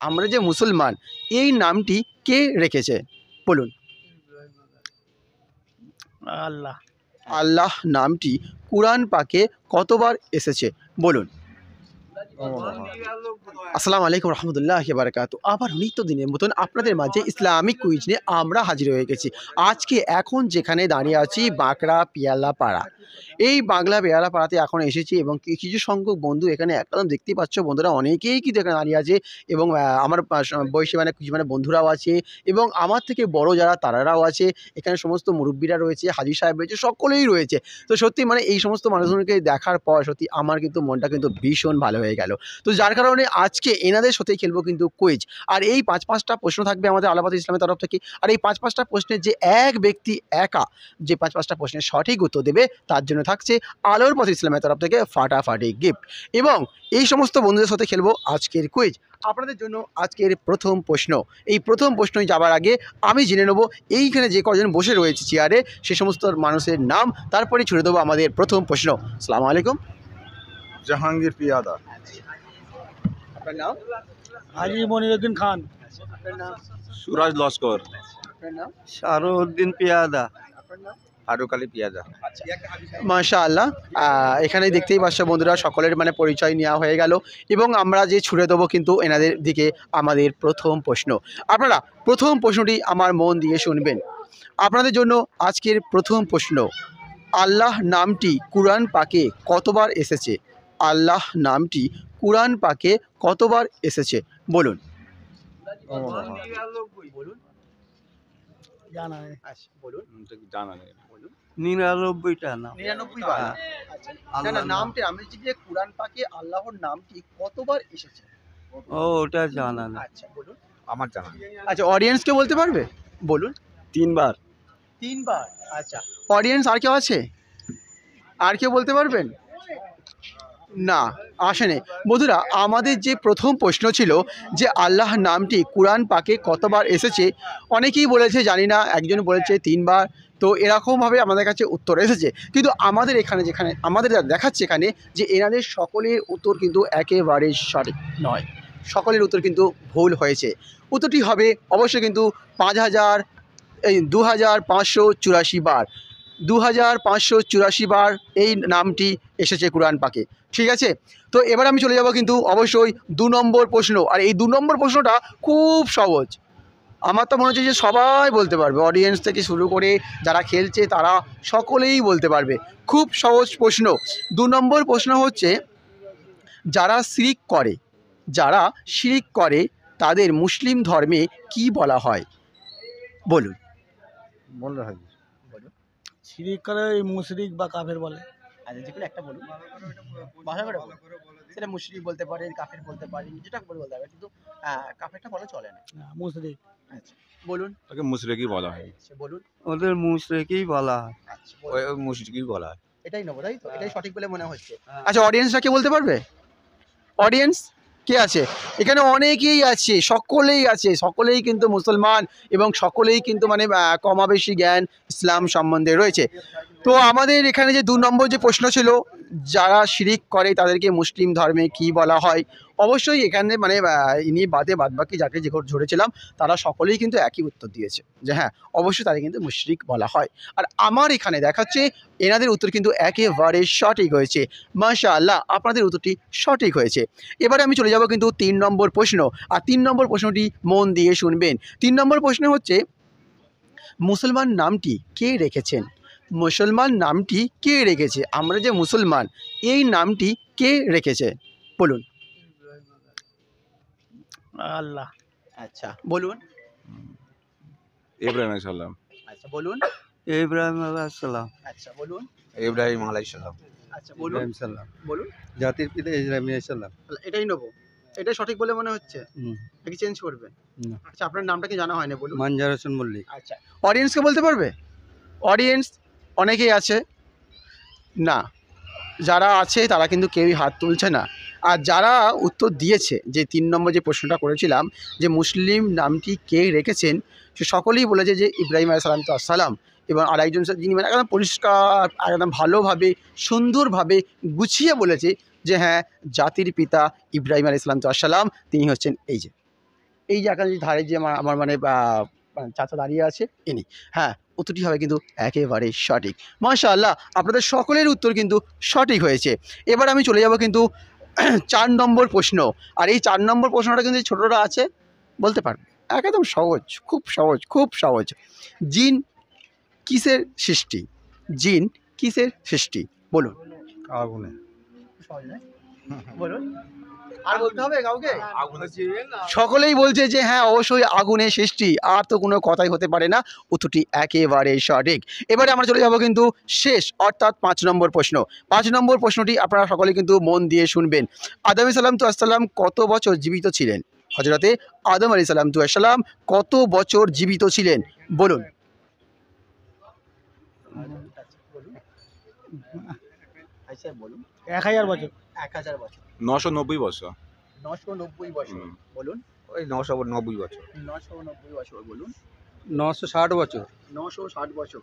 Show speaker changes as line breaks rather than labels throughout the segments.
আমরা যে মুসলমান এই নামটি কে রেখেছে? বলুন।
আল্লাহ।
আল্লাহ নামটি কুরআন পাকে কতবার এসেছে? বলুন। আসসালামু আলাইকুম রহমতুল্লাহি বারাকাতু। আবার নিত্যদিনের মতন আপনাদের মাঝে ইসলামিক কুইজ নিয়ে আমরা হাজির হয়ে গেছি। আজকে এখন যেখানে দাঁড়িয়ে আছি বাঁকড়া পিয়ালা পাড়া, এই বাংলা পেয়ালা পাড়াতে এখন এসেছি এবং কিছু সংখ্যক বন্ধু এখানে একদম দেখতেই পাচ্ছ বন্ধুরা অনেকেই কিন্তু এখানে দাঁড়িয়ে আছে এবং আমার বয়সী মানে কিছু মানে বন্ধুরাও আছে এবং আমার থেকে বড় যারা তারাও আছে। এখানে সমস্ত মুরব্বীরা রয়েছে, হাজী সাহেব রয়েছে, সকলেই রয়েছে। তো সত্যি মানে এই সমস্ত মানুষজনকে দেখার পর সত্যি আমার কিন্তু মনটা কিন্তু ভীষণ ভালো হয়ে গেল। তো যার কারণে আজকে এনাদের সাথেই খেলবো কিন্তু কুইজ। আর এই ৫-৫টা প্রশ্ন থাকবে আমাদের আলাপাত ইসলামের তরফ থেকে। আর এই ৫-৫টা প্রশ্নের যে এক ব্যক্তি একা যে ৫-৫টা প্রশ্নের সঠিক উত্তর দেবে তার জন্য থাকছে আলোর পথ ইসলামের তরফ থেকে ফাটাফাটি গিফট। এবং এই সমস্ত বন্ধুদের সাথে খেলবো আজকের কুইজ। আপনাদের জন্য আজকের প্রথম প্রশ্ন। এই প্রথম প্রশ্নই যাবার আগে আমি জেনে নেব এইখানে যে কজন বসে রয়েছে চেয়ারে সে সমস্ত মানুষের নাম, তারপরে ছুড়ে দেবো আমাদের প্রথম প্রশ্ন। আসসালামু আলাইকুম।
জাহাঙ্গীর পিয়াদা।
আপনার নাম?
হাজি মনিরুদ্দিন খান।
আপনার নাম?
সুরাজ লস্কর।
আপনার নাম?
শাহরুদ্দিন পিয়াদা।
আপনার নাম?
ফারুক আলী পিয়াদা।
মাশাআল্লাহ। এখানে দেখতেই পাচ্ছ বন্ধুরা সকলের মানে পরিচয় নেওয়া হয়ে গেল এবং আমরা যে ছুড়ে দেবো কিন্তু এনাদের দিকে আমাদের প্রথম প্রশ্ন। আপনারা প্রথম প্রশ্নটি আমার মন দিয়ে শুনবেন। আপনাদের জন্য আজকের প্রথম প্রশ্ন, আল্লাহ নামটি কুরআন পাকে কতবার এসেছে? আল্লাহ নামটি কুরআন পাকে কতবার এসেছে? বলুন। বলুন।
জানা নেই।
আচ্ছা বলুন।
জানা নেই।
99টা না।
99 বার। আচ্ছা। না না নামটি আমি বলছি যে কুরআন পাকে আল্লাহর নামটি কতবার এসেছে?
ও ওটা জানা না।
আচ্ছা বলুন।
আমার জানা নেই।
আচ্ছা অডিয়েন্সকে বলতে পারবে? বলুন।
3 বার।
3 বার। আচ্ছা অডিয়েন্স আর কেউ আছে? আর কেউ বলতে পারবেন? না আসেনি। বন্ধুরা আমাদের যে প্রথম প্রশ্ন ছিল যে আল্লাহ নামটি কুরআন পাকে কতবার এসেছে, অনেকেই বলেছে জানি না, একজন বলেছে 3 বার। তো এরকমভাবে আমাদের কাছে উত্তর এসেছে, কিন্তু আমাদের এখানে যেখানে আমাদের যা দেখাচ্ছে এখানে যে এনাদের সকলের উত্তর কিন্তু একেবারে সঠিক নয়, সকলের উত্তর কিন্তু ভুল হয়েছে। উত্তরটি হবে অবশ্যই কিন্তু 2584 বার। 2584 বার এই নামটি এসেছে কুরআন পাকে। ঠিক আছে, তো এবার আমি চলে যাব কিন্তু অবশ্যই 2 নম্বর প্রশ্ন। আর এই 2 নম্বর প্রশ্নটা খুব সহজ, আমার তো মনে হচ্ছে যে সবাই বলতে পারবে, অডিয়েন্স থেকে শুরু করে যারা খেলছে তারা সকলেই বলতে পারবে। খুব সহজ প্রশ্ন। 2 নম্বর প্রশ্ন হচ্ছে, যারা শিরিক করে তাদের মুসলিম ধর্মে কি বলা হয়? বলুন।
বললে হয়।
শিরিক করে মুশরিক বা কাফের বলে।
আচ্ছা যেগুলো একটা বলুন, ভাষা করে বলুন। সেটা মুশরিক বলতে পারেন, কাফের বলতে পারেন, যেটা বলতে পারবে, কিন্তু কাফেরটা বলা চলে না।
মুশরিক।
আচ্ছা বলুন।
তাকে মুশরিকই বলা হয়।
আচ্ছা বলুন।
ওদের মুশরিকই বলা হয়।
আচ্ছা
ওই
বলুন।
মুশরিকই বলা হয়।
এটাই নেবো তাই তো? এটাই সঠিক বলে মনে হচ্ছে। আচ্ছা অডিয়েন্সরা কে বলতে পারবে? অডিয়েন্স কে আছে এখানে? অনেকেই আছে, সকলেই কিন্তু মুসলমান এবং সকলেই কিন্তু মানে কমাবেশি জ্ঞান ইসলাম সম্বন্ধে রয়েছে। তো আমাদের এখানে যে 2 নম্বর যে প্রশ্ন ছিল, যারা শিরিক করে তাদেরকে মুসলিম ধর্মে কি বলা হয়, অবশ্যই এখানে মানে ইনি বাদবাকি যাকে যে ঝরেছিলাম তারা সকলেই কিন্তু একই উত্তর দিয়েছে যে হ্যাঁ অবশ্যই তাদের কিন্তু মুশরিক বলা হয়। আর আমার এখানে দেখাচ্ছে এনাদের উত্তর কিন্তু একেবারে সঠিক হয়েছে। মাশাআল্লাহ, আপনাদের উত্তরটি সঠিক হয়েছে। এবারে আমি চলে যাব কিন্তু 3 নম্বর প্রশ্ন। আর 3 নম্বর প্রশ্নটি মন দিয়ে শুনবেন। 3 নম্বর প্রশ্ন হচ্ছে, মুসলমান নামটি কে রেখেছেন? মুসলমান নামটি কে রেখেছে? আমরা যে মুসলমান এই নামটি কে রেখেছে? বলুন।
আল্লাহ।
আচ্ছা বলুন।
ইব্রাহিম আলাইহিস সালাম।
আচ্ছা বলুন।
ইব্রাহিম আলাইহিস সালাম।
আচ্ছা বলুন।
ইব্রাহিম আলাইহিস সালাম।
আচ্ছা বলুন।
সালাম।
বলুন।
জাতির পিতা ইব্রাহিম আলাইহিস সালাম।
এটাই নেবো, এটাই সঠিক বলে মনে হচ্ছে নাকি চেঞ্জ করবেন?
না।
আচ্ছা আপনার নামটা কি জানা হয় না, বলুন।
মানজার হোসেন মল্লিক।
আচ্ছা অডিয়েন্সকে বলতে পারবে? অডিয়েন্স অনেকেই আছে না, যারা আছে তারা কিন্তু কেউই হাত তুলছে না। আর যারা উত্তর দিয়েছে যে 3 নম্বর যে প্রশ্নটা করেছিলাম যে মুসলিম নামটি কে রেখেছেন, সে সকলেই বলেছে যে ইব্রাহিম আলাইহিস সালাম। এবং আরেকজন যিনি মানে একদম পরিষ্কার একদম ভালোভাবে সুন্দরভাবে গুছিয়ে বলেছে যে হ্যাঁ জাতির পিতা ইব্রাহিম আলাইহিস সালাম তিনি হচ্ছেন এই যে এই যে এখানে যে ধারে যে আমার মানে চাচা দাঁড়িয়ে আছে ইনি, হ্যাঁ উত্তরটি হবে কিন্তু একেবারে সঠিক। মাশাআল্লাহ, আপনাদের সকলের উত্তর কিন্তু সঠিক হয়েছে। এবার আমি চলে যাব কিন্তু 4 নম্বর প্রশ্ন। আর এই 4 নম্বর প্রশ্নটা কিন্তু ছোটরা আছে বলতে পারবে, একদম সহজ, খুব সহজ, খুব সহজ। জিন কিসের সৃষ্টি? জিন কিসের সৃষ্টি বলুন।
আগুনে।
বলুন, আর বলতে হবে কাউকে? সকলেই বলছে যে হ্যাঁ অবশ্যই আগুনের সৃষ্টি, আর তো কোনো কথাই হতে পারে না। উত্তরটি একেবারে সঠিক। এবারে আমরা চলে যাব কিন্তু শেষ অর্থাৎ 5 নম্বর প্রশ্ন। 5 নম্বর প্রশ্নটি আপনারা সকলে কিন্তু মন দিয়ে শুনবেন। আদম সালাম কত বছর জীবিত ছিলেন? হযরতে আদম আলাইহিস সালাম কত বছর জীবিত ছিলেন বলুন। বলুন।
1000 বছর।
1000 বছর।
990 বছর।
990 বছর বলুন।
ওই 990 বছর।
990 বছর বলুন।
960 বছর।
960 বছর।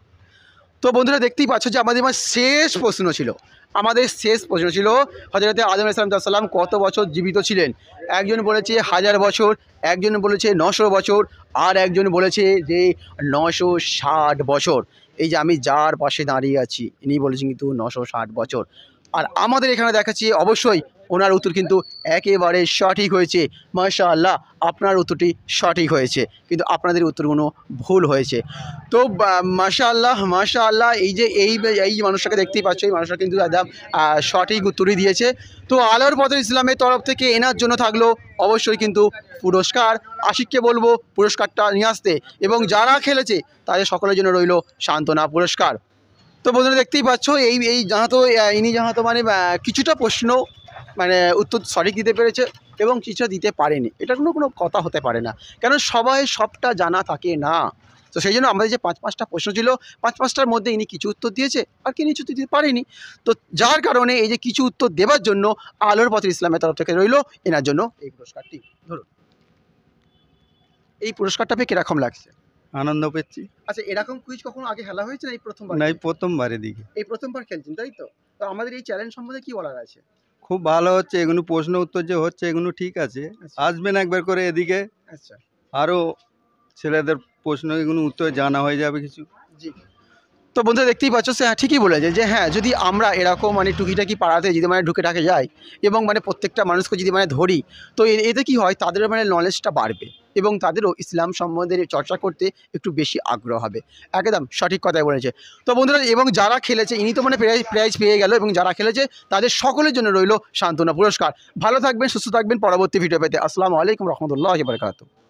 তো বন্ধুরা দেখতেই পাচ্ছ যে আমাদের শেষ প্রশ্ন ছিল, হযরতে আদম আলাইহিস সালাম কত বছর জীবিত ছিলেন। একজন বলেছে 1000 বছর, একজন বলেছে 900 বছর, আর একজন বলেছে যে 960 বছর। এই যে আমি যার পাশে দাঁড়িয়ে আছি ইনি বলেছেন কিন্তু 960 বছর। আর আমাদের এখানে দেখাচ্ছি অবশ্যই ওনার উত্তর কিন্তু একেবারে সঠিক হয়েছে। মাশাআল্লাহ, আপনার উত্তরটি সঠিক হয়েছে, কিন্তু আপনাদের উত্তরগুলো ভুল হয়েছে। তো মাশাআল্লাহ, এই যে এই মানুষটাকে দেখতেই পাচ্ছ, এই মানুষটা কিন্তু একদম সঠিক উত্তরই দিয়েছে। তো আলোর পথে ইসলামের তরফ থেকে এনার জন্য থাকলো অবশ্যই কিন্তু পুরস্কার। আশিককে বলবো পুরস্কারটা নিয়ে আসতে, এবং যারা খেলেছে তাদের সকলের জন্য রইল সান্ত্বনা পুরস্কার। তো বন্ধুরা দেখতেই পাচ্ছ এই ইনি মানে কিছুটা প্রশ্ন মানে উত্তর সঠিক দিতে পেরেছে এবং কিছুটা দিতে পারেনি। এটা কোনো কথা হতে পারে না, কারণ সবাই সবটা জানা থাকে না। তো সেই জন্য আমাদের যে 5-5টা প্রশ্ন ছিল, 5-5টার মধ্যে ইনি কিছু উত্তর দিয়েছে আর কিছু উত্তর দিতে পারেনি। তো যার কারণে এই যে কিছু উত্তর দেওয়ার জন্য আলোর পথে ইসলামের তরফ থেকে রইল এনার জন্য এই পুরস্কারটি। ধরুন, এই পুরস্কারটা পেয়ে কিরকম লাগছে?
আনন্দ পেয়েছি।
আচ্ছা, এরকম কুইজ কখনো আগে খেলা হয়েছে না এই প্রথমবার?
না, এই প্রথমবার এদিকে।
এই প্রথমবার খেলছেন তাই তো? তো আমাদের এই চ্যালেঞ্জ সম্বন্ধে কি বলার আছে?
খুব ভালো হচ্ছে, এগুলো প্রশ্ন উত্তর যে হচ্ছে এগুলো ঠিক আছে।
আচ্ছা।
আসবেন একবার করে এদিকে,
আচ্ছা,
আরও ছেলেদের প্রশ্ন এগুলো উত্তর জানা হয়ে যাবে কিছু।
জি। তো বন্ধুরা দেখতেই পাচ্ছ, সে ঠিকই বলেছে যে হ্যাঁ যদি আমরা এরকম মানে টুকিটাকি পাড়াতে যদি মানে ঢুকে ঢাকে যাই এবং মানে প্রত্যেকটা মানুষকে যদি মানে ধরি, তো এতে কি হয় তাদের মানে নলেজটা বাড়বে এবং তাদেরও ইসলাম সম্বন্ধে চর্চা করতে একটু বেশি আগ্রহ হবে। একদম সঠিক কথাই বলেছে। তো বন্ধুরা, এবং যারা খেলেছে ইনি তো মানে প্রাইজ পেয়ে গেল, এবং যারা খেলেছে তাদের সকলের জন্য রইল সান্ত্বনা পুরস্কার। ভালো থাকবেন, সুস্থ থাকবেন, পরবর্তী ভিডিও পেতে। আসসালামু আলাইকুম রহমতুল্লাহি ওয়া বারাকাতুহু।